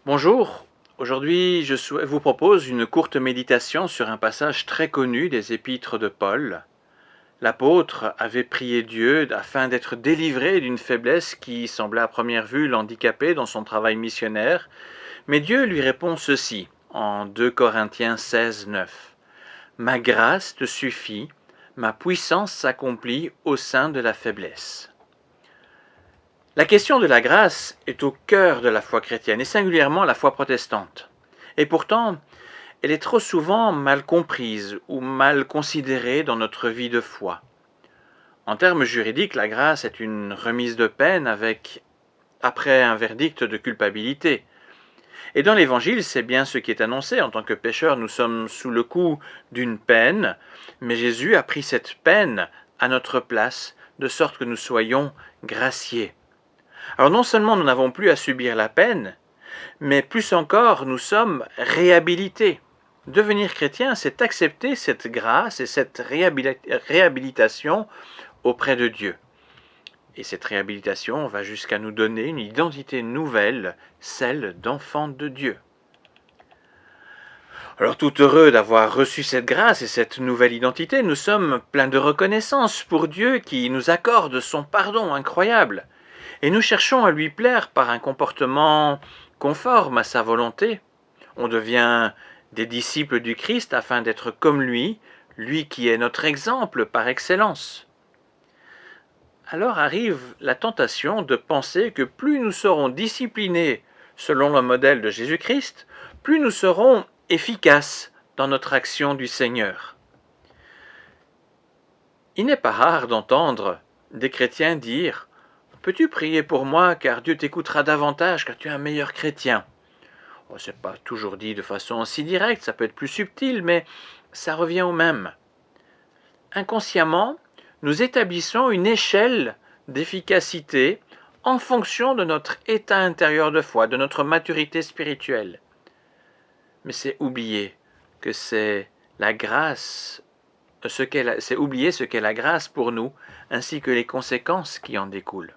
Bonjour, aujourd'hui vous propose une courte méditation sur un passage très connu des épîtres de Paul. L'apôtre avait prié Dieu afin d'être délivré d'une faiblesse qui semblait à première vue l'handicaper dans son travail missionnaire, mais Dieu lui répond ceci en 2 Corinthiens 16, 9. Ma grâce te suffit, ma puissance s'accomplit au sein de la faiblesse. La question de la grâce est au cœur de la foi chrétienne, et singulièrement la foi protestante. Et pourtant, elle est trop souvent mal comprise ou mal considérée dans notre vie de foi. En termes juridiques, la grâce est une remise de peine après un verdict de culpabilité. Et dans l'Évangile, c'est bien ce qui est annoncé. En tant que pécheurs, nous sommes sous le coup d'une peine, mais Jésus a pris cette peine à notre place, de sorte que nous soyons graciés. Alors non seulement nous n'avons plus à subir la peine, mais plus encore nous sommes réhabilités. Devenir chrétien, c'est accepter cette grâce et cette réhabilitation auprès de Dieu. Et cette réhabilitation va jusqu'à nous donner une identité nouvelle, celle d'enfant de Dieu. Alors tout heureux d'avoir reçu cette grâce et cette nouvelle identité, nous sommes pleins de reconnaissance pour Dieu qui nous accorde son pardon incroyable. Et nous cherchons à lui plaire par un comportement conforme à sa volonté. On devient des disciples du Christ afin d'être comme lui, lui qui est notre exemple par excellence. Alors arrive la tentation de penser que plus nous serons disciplinés selon le modèle de Jésus-Christ, plus nous serons efficaces dans notre action du Seigneur. Il n'est pas rare d'entendre des chrétiens dire « Peux-tu prier pour moi car Dieu t'écoutera davantage car tu es un meilleur chrétien ?» Ce n'est pas toujours dit de façon aussi directe, ça peut être plus subtil, mais ça revient au même. Inconsciemment, nous établissons une échelle d'efficacité en fonction de notre état intérieur de foi, de notre maturité spirituelle. Mais c'est oublier que c'est la grâce, c'est oublier ce qu'est la grâce pour nous, ainsi que les conséquences qui en découlent.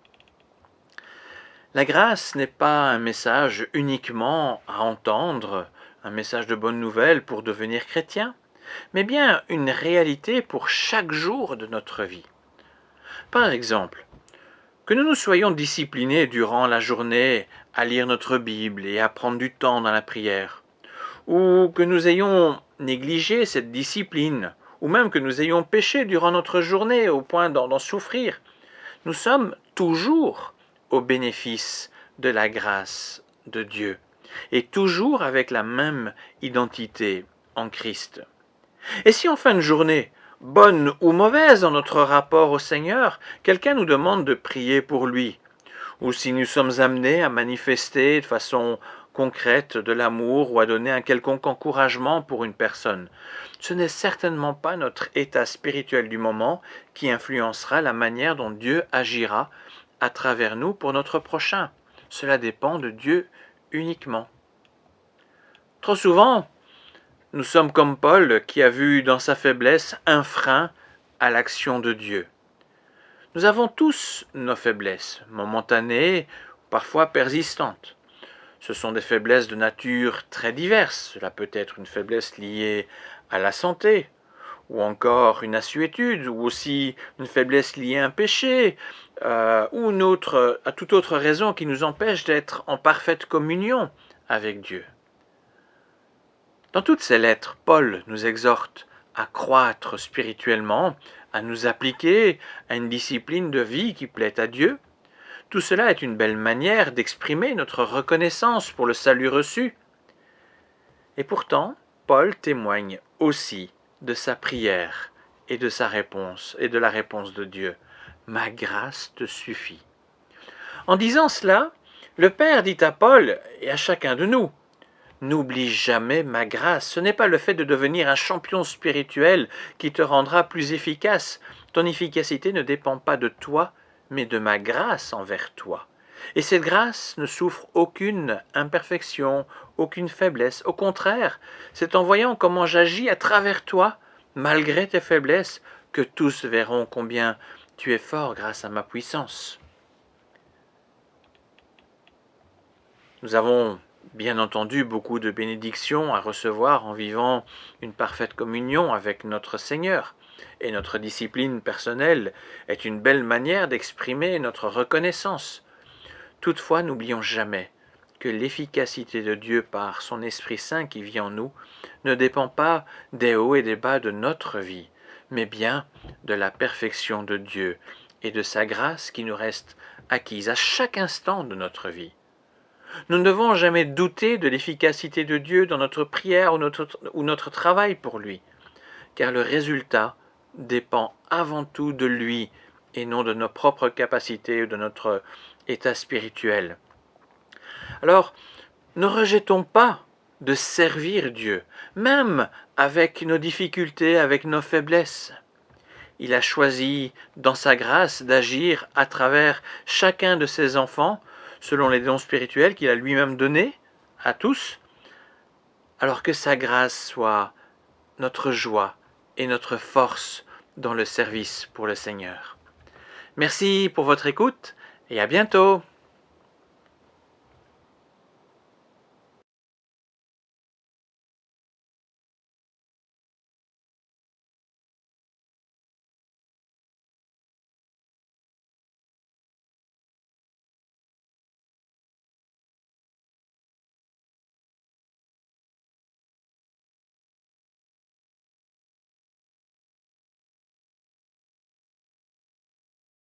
La grâce n'est pas un message uniquement à entendre, un message de bonne nouvelle pour devenir chrétien, mais bien une réalité pour chaque jour de notre vie. Par exemple, que nous nous soyons disciplinés durant la journée à lire notre Bible et à prendre du temps dans la prière, ou que nous ayons négligé cette discipline, ou même que nous ayons péché durant notre journée au point d'en souffrir, nous sommes toujours au bénéfice de la grâce de Dieu, et toujours avec la même identité en Christ. Et si en fin de journée, bonne ou mauvaise dans notre rapport au Seigneur, quelqu'un nous demande de prier pour lui, ou si nous sommes amenés à manifester de façon concrète de l'amour ou à donner un quelconque encouragement pour une personne, ce n'est certainement pas notre état spirituel du moment qui influencera la manière dont Dieu agira à travers nous pour notre prochain. Cela dépend de Dieu uniquement. Trop souvent, nous sommes comme Paul qui a vu dans sa faiblesse un frein à l'action de Dieu. Nous avons tous nos faiblesses, momentanées, parfois persistantes. Ce sont des faiblesses de nature très diverses. Cela peut être une faiblesse liée à la santé, ou encore une assuétude, ou aussi une faiblesse liée à un péché, ou à toute autre raison qui nous empêche d'être en parfaite communion avec Dieu. Dans toutes ces lettres, Paul nous exhorte à croître spirituellement, à nous appliquer à une discipline de vie qui plaît à Dieu. Tout cela est une belle manière d'exprimer notre reconnaissance pour le salut reçu. Et pourtant, Paul témoigne aussi de sa prière et de sa réponse et de la réponse de Dieu. Ma grâce te suffit. En disant cela, le Père dit à Paul et à chacun de nous, n'oublie jamais ma grâce. Ce n'est pas le fait de devenir un champion spirituel qui te rendra plus efficace. Ton efficacité ne dépend pas de toi, mais de ma grâce envers toi. Et cette grâce ne souffre aucune imperfection, aucune faiblesse. Au contraire, c'est en voyant comment j'agis à travers toi, malgré tes faiblesses, que tous verront combien tu es fort grâce à ma puissance. Nous avons bien entendu beaucoup de bénédictions à recevoir en vivant une parfaite communion avec notre Seigneur. Et notre discipline personnelle est une belle manière d'exprimer notre reconnaissance. Toutefois, n'oublions jamais que l'efficacité de Dieu par son Esprit Saint qui vit en nous ne dépend pas des hauts et des bas de notre vie, mais bien de la perfection de Dieu et de sa grâce qui nous reste acquise à chaque instant de notre vie. Nous ne devons jamais douter de l'efficacité de Dieu dans notre prière ou notre travail pour lui, car le résultat dépend avant tout de lui et non de nos propres capacités ou de notre état spirituel. Alors, ne rejetons pas de servir Dieu, même avec nos difficultés, avec nos faiblesses. Il a choisi, dans sa grâce, d'agir à travers chacun de ses enfants, selon les dons spirituels qu'il a lui-même donnés à tous, alors que sa grâce soit notre joie et notre force dans le service pour le Seigneur. Merci pour votre écoute et à bientôt.